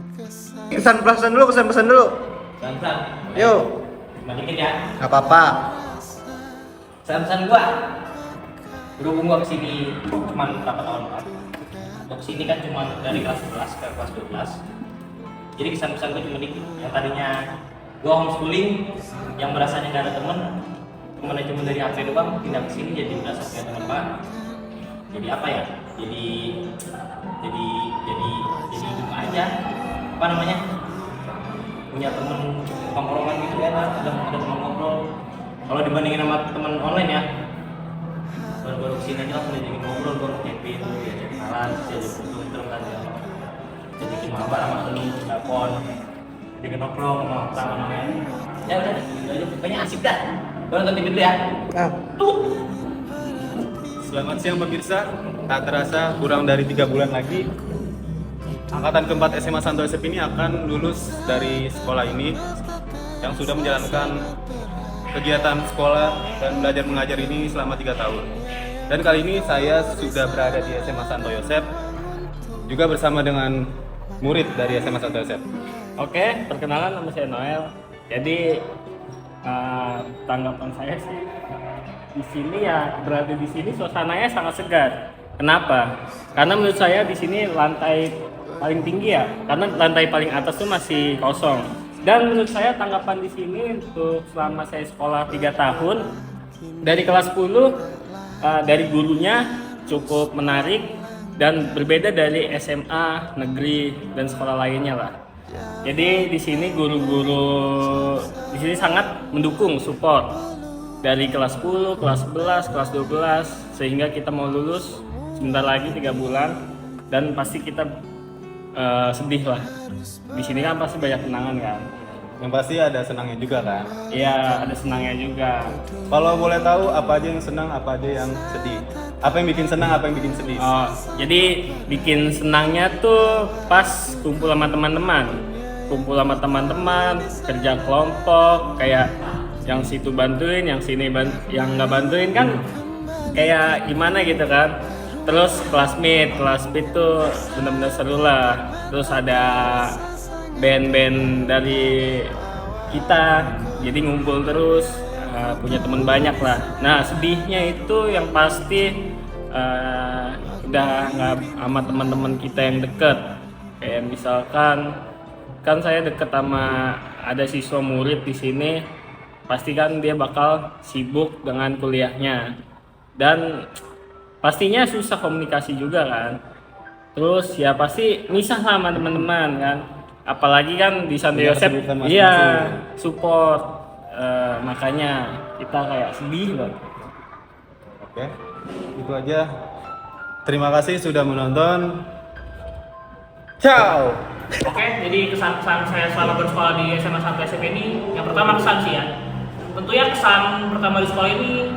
S5: Pesan-pesan dulu.
S3: Pesan.
S5: Yuk.
S3: Cuma dikit ya.
S5: Gak apa-apa.
S3: Pesan gua. Berhubung gua kesini cuma berapa tahun kan? Gua kesini kan cuma dari kelas 11 ke kelas 12. Jadi kesan-pesan gua cuma dikit. Yang tadinya gua homeschooling, yang berasanya gak ada temen, temennya cuma dari HP doang, pindah ke sini jadi berasa punya teman banget. Jadi apa ya? Jadi hidup aja. Apa namanya? Punya temen tongkrongan gitu ya, ada teman ngobrol. Kalau dibandingin sama teman online ya, baru kesini aja langsung diajakin ngobrol, baru Kevin, diajakin kenalan, diajakin foto terus kan ya, diajakin mabar sama temen telepon, diajakin ngobrol sama namanya. Ya udah, itu aja pokoknya asik dah. Gue nonton TV dulu ya.
S13: Selamat siang pemirsa. tak terasa kurang dari 3 bulan lagi angkatan keempat SMA Santo Yosep ini akan lulus dari sekolah ini yang sudah menjalankan kegiatan sekolah dan belajar mengajar ini selama 3 tahun. Dan kali ini saya sudah berada di SMA Santo Yosep juga bersama dengan murid dari SMA Santo Yosep.
S7: Oke, perkenalan, nama saya Noel. Jadi tanggapan saya sih di sini ya, berada di sini suasananya sangat segar. Kenapa? Karena menurut saya di sini lantai paling tinggi ya, karena lantai paling atas tuh masih kosong. Dan menurut saya tanggapan di sini untuk selama saya sekolah 3 tahun dari kelas 10 dari gurunya cukup menarik dan berbeda dari SMA negeri dan sekolah lainnya lah. Jadi di sini guru-guru di sini sangat mendukung, support dari kelas 10, kelas 11, kelas 12 sehingga kita mau lulus sebentar lagi 3 bulan dan pasti kita sedih lah. Di sini kan pasti banyak kenangan kan.
S13: Yang pasti ada senangnya juga kan?
S7: Iya, ada senangnya juga.
S13: Kalau boleh tahu apa aja yang senang, apa aja yang sedih? Apa yang bikin senang, apa yang bikin sedih?
S7: Oh, jadi bikin senangnya tuh pas kumpul sama teman-teman. Kumpul sama teman-teman, kerja kelompok, kayak yang situ bantuin, yang sini yang nggak bantuin kan kayak gimana gitu kan. Terus classmate tuh benar-benar seru lah. Terus ada band-band dari kita, jadi ngumpul terus, punya teman banyak lah. Nah sedihnya itu yang pasti udah nggak sama teman-teman kita yang deket. Kayak misalkan kan saya deket sama ada siswa murid di sini, pasti kan dia bakal sibuk dengan kuliahnya dan pastinya susah komunikasi juga kan. Terus ya pasti misah sama teman-teman kan. Apalagi kan di Santo Yosep, iya support, makanya kita kayak sedih loh.
S13: Oke, itu aja. Terima kasih sudah menonton. Ciao.
S3: Oke, jadi kesan-kesan saya selama bersekolah di SMA Santo Yosep ini, yang pertama kesan sih ya. Tentunya kesan pertama di sekolah ini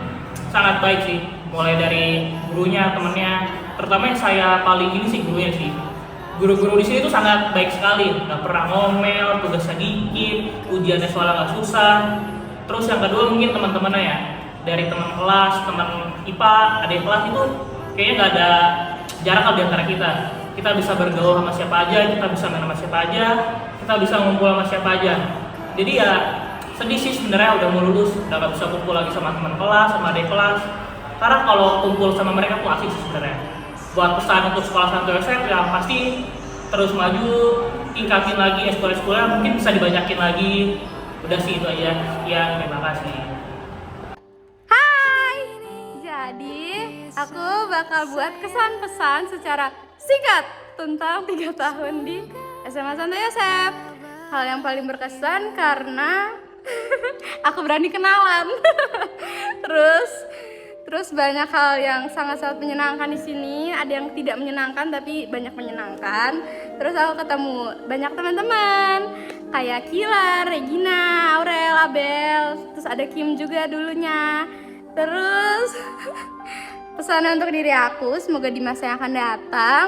S3: sangat baik sih. Mulai dari gurunya, temennya, terutama yang saya paling ini sih gurunya sih. Guru-guru di sini tuh sangat baik sekali, nggak pernah ngomel, tugasnya dikit, ujiannya soalnya nggak susah. Terus yang kedua mungkin teman-temannya ya, dari teman kelas, teman IPA, adik kelas itu kayaknya nggak ada jarak di antara kita. Kita bisa bergaul sama siapa aja, kita bisa main sama siapa aja, kita bisa ngumpul sama siapa aja. Jadi ya sedih sih sebenarnya udah mau lulus, udah nggak bisa kumpul lagi sama teman kelas, sama adik kelas. Karena kalau kumpul sama mereka tuh asik sih sebenarnya. Buat pesan untuk sekolah Santo Yosep yang pasti terus maju, tingkatin lagi sekolah-sekolah, mungkin bisa dibanyakin lagi. Udah sih itu aja. Sekian, terima kasih.
S14: Hai, jadi aku bakal buat kesan-pesan secara singkat tentang 3 tahun di SMA Santo Yosep. Hal yang paling berkesan karena aku berani kenalan. Terus banyak hal yang sangat-sangat menyenangkan di sini. Ada yang tidak menyenangkan tapi banyak menyenangkan. Terus aku ketemu banyak teman-teman kayak Kila, Regina, Aurel, Abel. Terus ada Kim juga dulunya. Terus pesan untuk diri aku, semoga di masa yang akan datang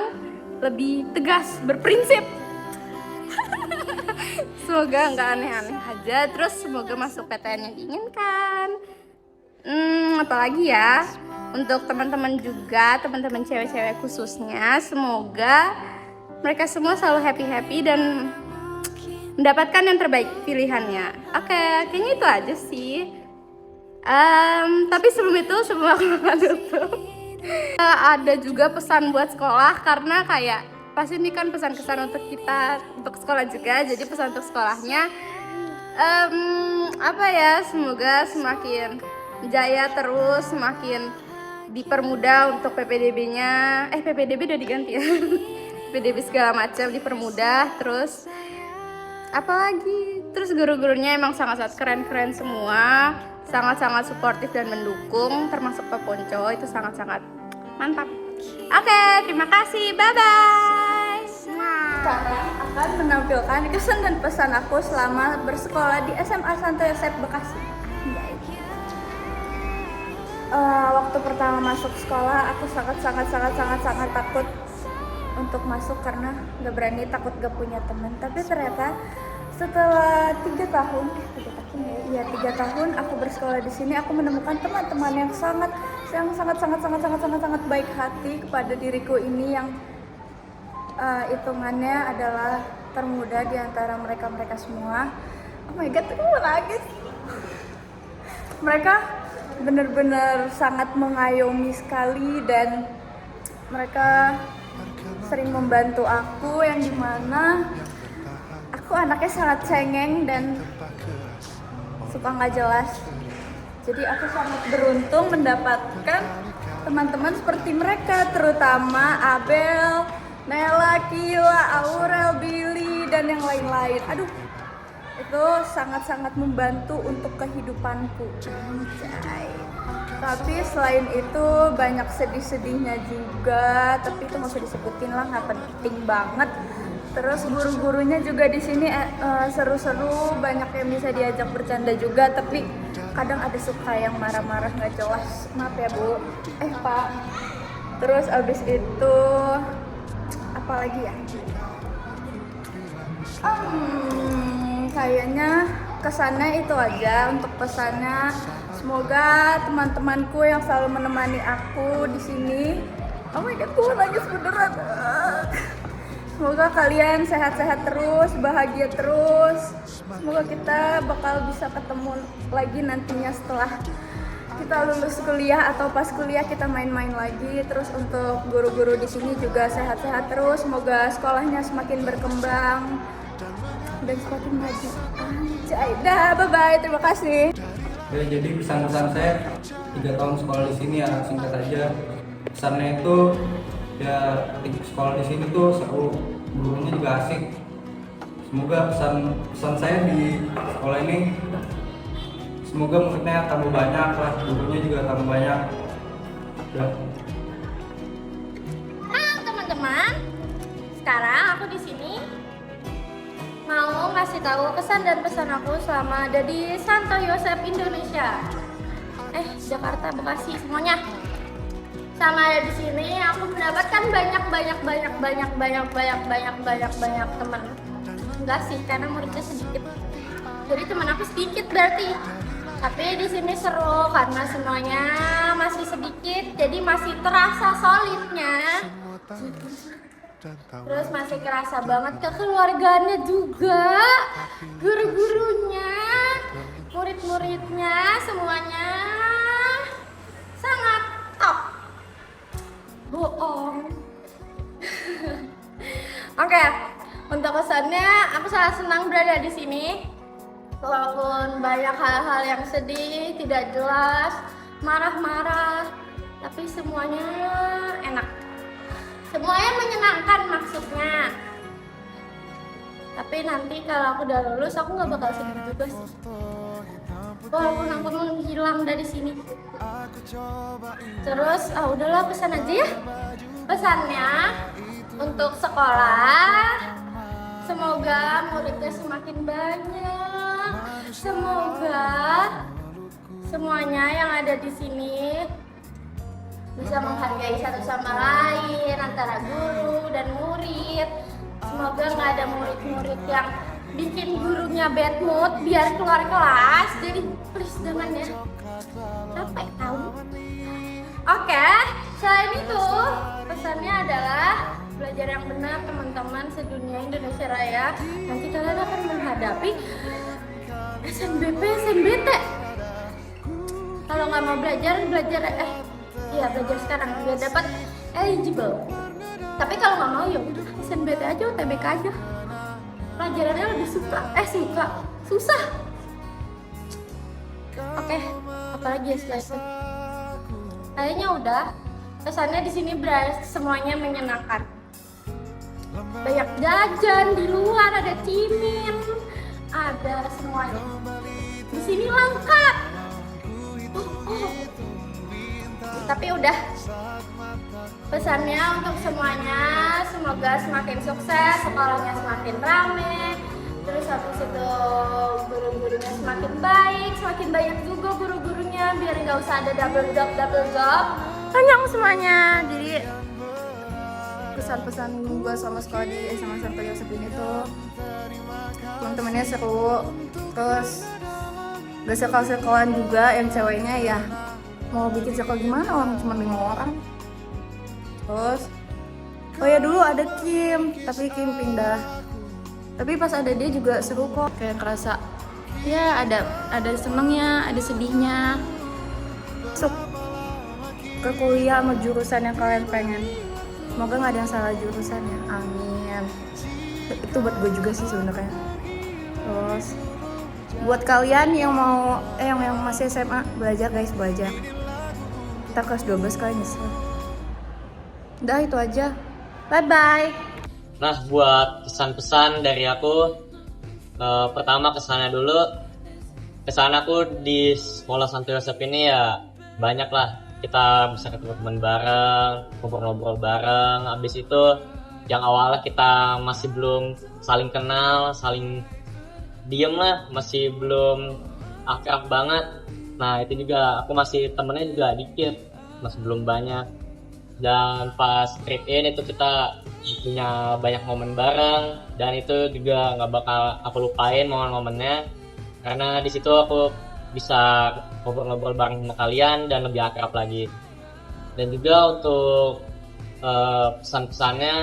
S14: lebih tegas, berprinsip. Semoga nggak aneh-aneh aja. Terus semoga masuk PTN yang diinginkan. Apalagi ya, untuk teman-teman juga, teman-teman cewek-cewek khususnya, semoga mereka semua selalu happy-happy dan mendapatkan yang terbaik pilihannya. Oke, kayaknya itu aja sih. Tapi sebelum itu, sebelum aku tutup, ada juga pesan buat sekolah, karena kayak pasti ini kan pesan kesan untuk kita, untuk sekolah juga. Jadi pesan untuk sekolahnya, semoga semakin jaya terus, semakin dipermudah untuk PPDB-nya. PPDB udah diganti ya. PPDB segala macam dipermudah. Terus apalagi? Terus guru-gurunya emang sangat-sangat keren-keren semua, sangat-sangat suportif dan mendukung, termasuk Pak Ponco itu sangat-sangat mantap. Oke, terima kasih. Bye-bye.
S15: Sekarang akan menampilkan kesan dan pesan aku selama bersekolah di SMA Santo Yosep Bekasi. Waktu pertama masuk sekolah aku sangat takut untuk masuk karena gak berani, takut gak punya teman. Tapi ternyata setelah 3 tahun aku bersekolah di sini, aku menemukan teman-teman yang sangat baik hati kepada diriku ini, yang hitungannya adalah termuda di antara mereka semua. Oh my god, aku mau nangis. Mereka benar-benar sangat mengayomi sekali dan mereka sering membantu aku, yang dimana aku anaknya sangat cengeng dan suka nggak jelas. Jadi aku sangat beruntung mendapatkan teman-teman seperti mereka, terutama Abel, Nela, Kila, Aurel, Billy, dan yang lain-lain. Aduh, itu sangat-sangat membantu untuk kehidupanku. Anjay. Tapi selain itu banyak sedih-sedihnya juga, tapi itu nggak usah disebutin lah, nggak penting banget. Terus guru-gurunya juga di sini seru-seru, banyak yang bisa diajak bercanda juga, tapi kadang ada suka yang marah-marah nggak jelas. Maaf ya Bu, Pak. Terus abis itu apa lagi ya? Kayaknya kesannya itu aja untuk pesannya. Semoga teman-temanku yang selalu menemani aku di sini, oh my god, gue nangis beneran. Semoga kalian sehat-sehat terus, bahagia terus. Semoga kita bakal bisa ketemu lagi nantinya setelah kita lulus kuliah atau pas kuliah kita main-main lagi. Terus untuk guru-guru di sini juga sehat-sehat terus. Semoga sekolahnya semakin berkembang dan semakin maju. Anjay, dah, bye-bye, terima kasih.
S16: Ya, jadi pesan-pesan saya 3 tahun sekolah di sini ya singkat aja. Pesannya itu ya sekolah di sini tuh seru, gurunya juga asik. Semoga pesan saya di sekolah ini, semoga muridnya tambah banyak lah, gurunya juga tambah banyak. Udah.
S2: Nah, teman-teman, sekarang aku di sini mau ngasih tahu kesan dan pesan aku selama ada di Santo Yosef Indonesia. Jakarta, Bekasi, semuanya. Sama ada di sini aku mendapatkan banyak teman. Enggak sih, karena muridnya sedikit. Jadi teman aku sedikit berarti. Tapi di sini seru karena semuanya masih sedikit, jadi masih terasa solidnya. Terus masih kerasa banget kekeluargaannya juga, guru-gurunya, murid-muridnya, semuanya sangat top. Bohong. Oke, untuk kesannya aku sangat senang berada di sini. Walaupun banyak hal-hal yang sedih, tidak jelas, marah-marah, tapi semuanya enak. Semuanya menyenangkan maksudnya. Tapi nanti kalau aku udah lulus, aku nggak bakal sedih juga sih. Walaupun aku menghilang dari sini. Terus, udahlah pesan aja ya. Pesannya untuk sekolah, semoga muridnya semakin banyak. Semoga semuanya yang ada di sini bisa menghargai satu sama lain antara guru dan murid. Semoga nggak ada murid-murid yang bikin gurunya bad mood biar keluar kelas. Jadi please jangan ya, capek tahu. Oke, selain itu pesannya adalah belajar yang benar teman-teman, sedunia Indonesia Raya. Nanti kalian akan menghadapi SNBP, SNBT. Kalau nggak mau belajar belajar sekarang biar dapat eligible. Tapi kalau nggak mau ya udah SNBT aja, UTBK aja. Pelajarannya lebih susah. Oke, apalagi ya setelah itu? Kayaknya udah. Kesannya di sini semuanya menyenangkan. Banyak jajan di luar, ada cimin, ada semuanya. Di sini lengkap. Tapi udah, pesannya untuk semuanya, semoga semakin sukses, sekolahnya semakin rame,
S15: Terus habis itu guru-gurunya semakin baik, semakin banyak juga guru-gurunya biar nggak usah ada double job, kenyang semuanya. Jadi pesan-pesan gue sama sekolah di SMA Santo Yosef ini tuh teman-temannya seru, terus gak sekal-sekalan juga yang ceweknya ya mau bikin sekal gimana orang cuma 5 orang. Terus oh ya dulu ada Kim, tapi Kim pindah. Tapi pas ada dia juga seru kok, kayak kerasa ya ada senengnya, ada sedihnya. Masuk ke kuliah sama jurusan yang kalian pengen. Semoga nggak ada yang salah jurusan ya, amin. Itu buat gue juga sih sebenarnya. Terus buat kalian yang mau yang masih SMA, belajar guys, belajar. Kita kelas 12 kalian nyesel. Udah itu aja. Bye bye.
S17: Nah, buat pesan-pesan dari aku, pertama kesana dulu. Kesana aku di sekolah Santo Yosef ini ya banyak lah. Kita bisa ketemu teman bareng, ngobrol-ngobrol bareng. Habis itu yang awalnya kita masih belum saling kenal, saling diem lah, masih belum akrab banget. Nah itu juga aku masih temennya juga dikit, masih belum banyak. Dan pas trip in itu kita punya banyak momen bareng, dan itu juga nggak bakal aku lupain momen-momennya, karena di situ aku bisa ngobrol-ngobrol bareng sama kalian dan lebih akrab lagi. Dan juga untuk pesan-pesannya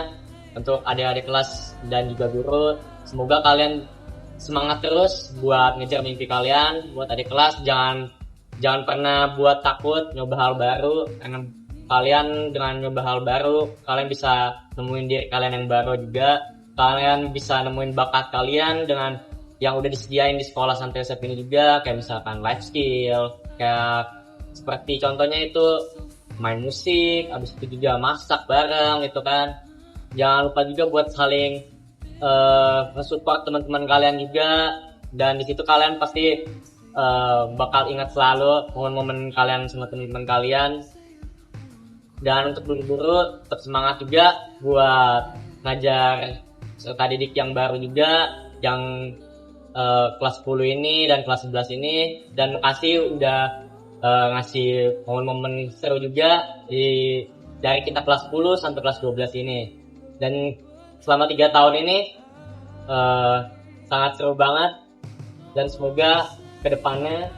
S17: untuk adik-adik kelas dan juga guru, semoga kalian semangat terus buat ngejar mimpi kalian. Buat adik kelas jangan pernah buat takut nyoba hal baru, karena kalian dengan nyoba hal baru kalian bisa nemuin diri kalian yang baru juga. Kalian bisa nemuin bakat kalian dengan yang udah disediain di sekolah Santo Yosef ini juga, kayak misalkan life skill, kayak seperti contohnya itu main musik, habis itu juga masak bareng gitu kan. Jangan lupa juga buat saling nge-support teman-teman kalian juga, dan di situ kalian pasti bakal ingat selalu momen-momen kalian sama teman-teman kalian. Dan untuk guru-guru tetap semangat juga buat ngajar peserta didik yang baru juga, yang kelas 10 ini dan kelas 11 ini, dan makasih udah ngasih momen-momen seru juga dari kita kelas 10 sampai kelas 12 ini. Dan selama 3 tahun ini sangat seru banget, dan semoga kedepannya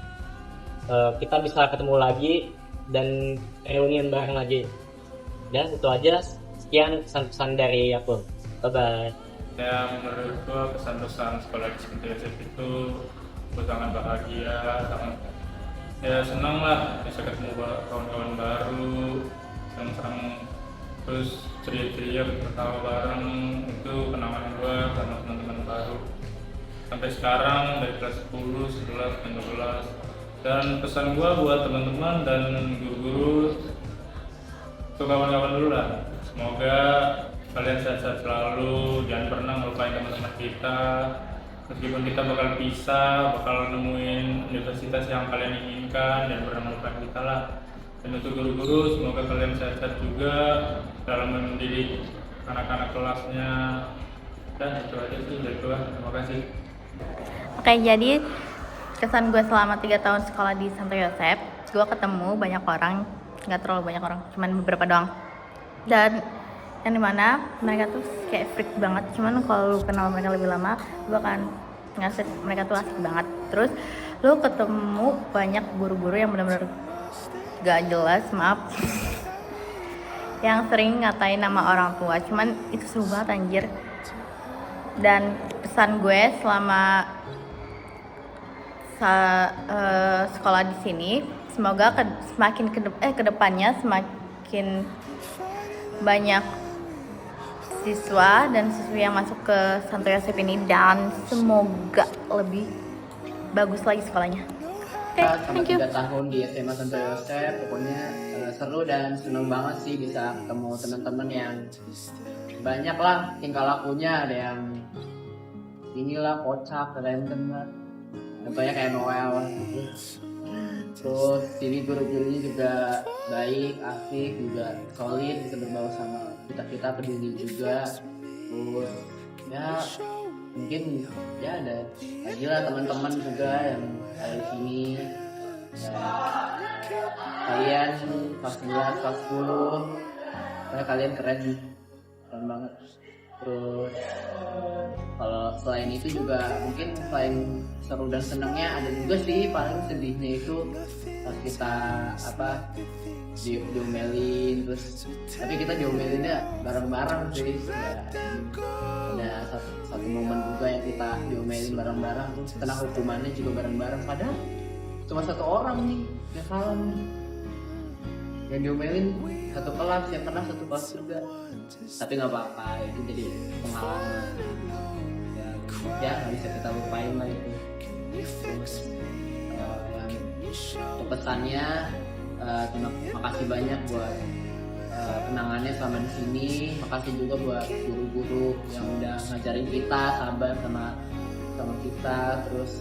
S17: kita bisa ketemu lagi dan reunian bareng lagi. Dan itu aja, sekian pesan-pesan dari aku. Bye bye.
S7: Ya, menurut gue pesan-pesan sekolah di Santo Yosef itu gue sangat bahagia, sangat ya senang lah bisa ketemu kawan-kawan baru, senang-senang, terus ceria-ceria bertawa bareng. Itu kenangan gue sama teman-teman baru sampai sekarang dari kelas 10, 11, dan 12. Dan pesan gue buat teman-teman dan guru-guru, untuk kawan-kawan dulu lah, semoga kalian sehat-sehat selalu, jangan pernah melupain teman-teman kita. Meskipun kita bakal pisah, bakal nemuin universitas yang kalian inginkan, jangan pernah melupain kita lah. Dan untuk guru-guru, semoga kalian sehat-sehat juga dalam mendidik anak-anak kelasnya. Dan itu aja sih dari gue, terima kasih.
S18: Oke, jadi kesan gue selama 3 tahun sekolah di Santo Yosef, gue ketemu banyak orang, nggak terlalu banyak orang, cuman beberapa doang. Dan yang dimana mereka tuh kayak freak banget, cuman kalau lu kenal mereka lebih lama lu akan ngasih mereka tuh asik banget. Terus lu ketemu banyak guru-guru yang benar-benar gak jelas, maaf yang sering ngatain nama orang tua, cuman itu seru banget anjir. Dan pesan gue selama sekolah di sini, semoga semakin kedepannya semakin banyak siswa dan siswi yang masuk ke Santo Yosef ini, dan semoga lebih bagus lagi sekolahnya. Oke, thank you.
S6: 3 tahun di SMA Santo Yosef, pokoknya seru dan seneng banget sih bisa ketemu teman-teman yang banyak lah tingkah lakunya, ada yang inilah kocak, random lah, contohnya kayak Noel gitu. Terus sini guru-gurunya juga baik, asik, juga solid, bisa berbaur sama kita, peduli juga. Terus ya mungkin ya ada lagi lah teman-teman juga yang ada di sini ya, kalian kelas 11, kelas 10 kalian keren banget. Terus kalau selain itu juga mungkin selain seru dan senangnya ada juga sih paling sedihnya itu pas kita diomelin, terus tapi kita diomelinnya bareng-bareng sih ya, ada satu momen juga yang kita diomelin bareng-bareng, terus kena hukumannya juga bareng-bareng, padahal cuma satu orang nih yang salah nih, yang diomelin satu kelas, yang kena satu kelas juga, tapi nggak apa-apa, itu jadi pengalaman ya nggak bisa kita lupain lah itu. Terus, yang pesannya terima kasih banyak buat kenangannya selama di sini. Makasih juga buat guru-guru yang udah ngajarin kita, sabar sama kita. Terus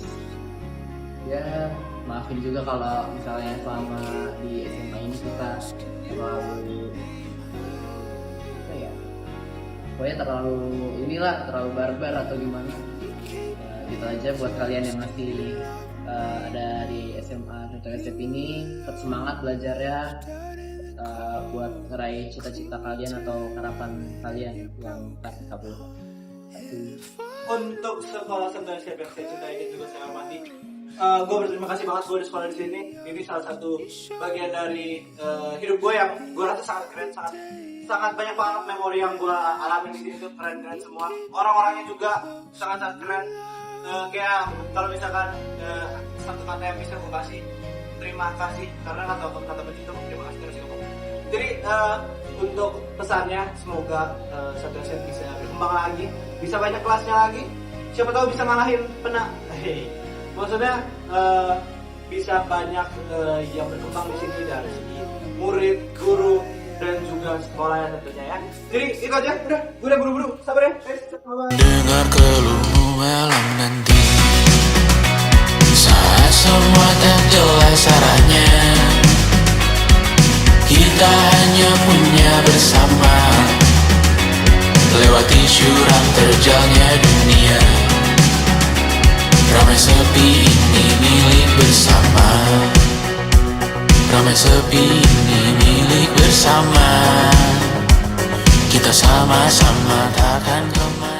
S6: ya maafin juga kalau misalnya selama di SMA ini kita terlalu pokoknya terlalu barbar atau gimana. Gitu aja buat kalian yang masih ada di SMA Santo Yosep ini, tetap semangat belajarnya buat meraih cita-cita kalian atau harapan kalian yang tak terkabul.
S5: Untuk sekolah Santo Yosep yang saya cintai dan juga saya hormati, gue berterima kasih banget gue di sekolah di sini. Ini salah satu bagian dari hidup gue yang gue rasa sangat keren, sangat banyak banget memori yang gue alami di sini tuh keren-keren semua. Orang-orangnya juga sangat keren. Kayak kalau misalkan satu kata yang bisa gue kasih, terima kasih, karena kata begitu terima kasih terus ngomong. Jadi untuk pesannya semoga Santo Yosep bisa berkembang lagi, bisa banyak kelasnya lagi, siapa tahu bisa ngalahin pena. Maksudnya bisa banyak yang berkembang di sini dari segi murid, guru, dan juga sekolahnya tentunya ya. Jadi itu aja, gue udah buru-buru, sabar ya.
S8: Dengar keluhmu malam nanti, saat semua tak jelas arahnya, kita hanya punya bersama, lewati syurang terjalnya dunia. Ramai sepi ini milik bersama, ramai sepi ini milik bersama. Kita sama-sama takkan kemana.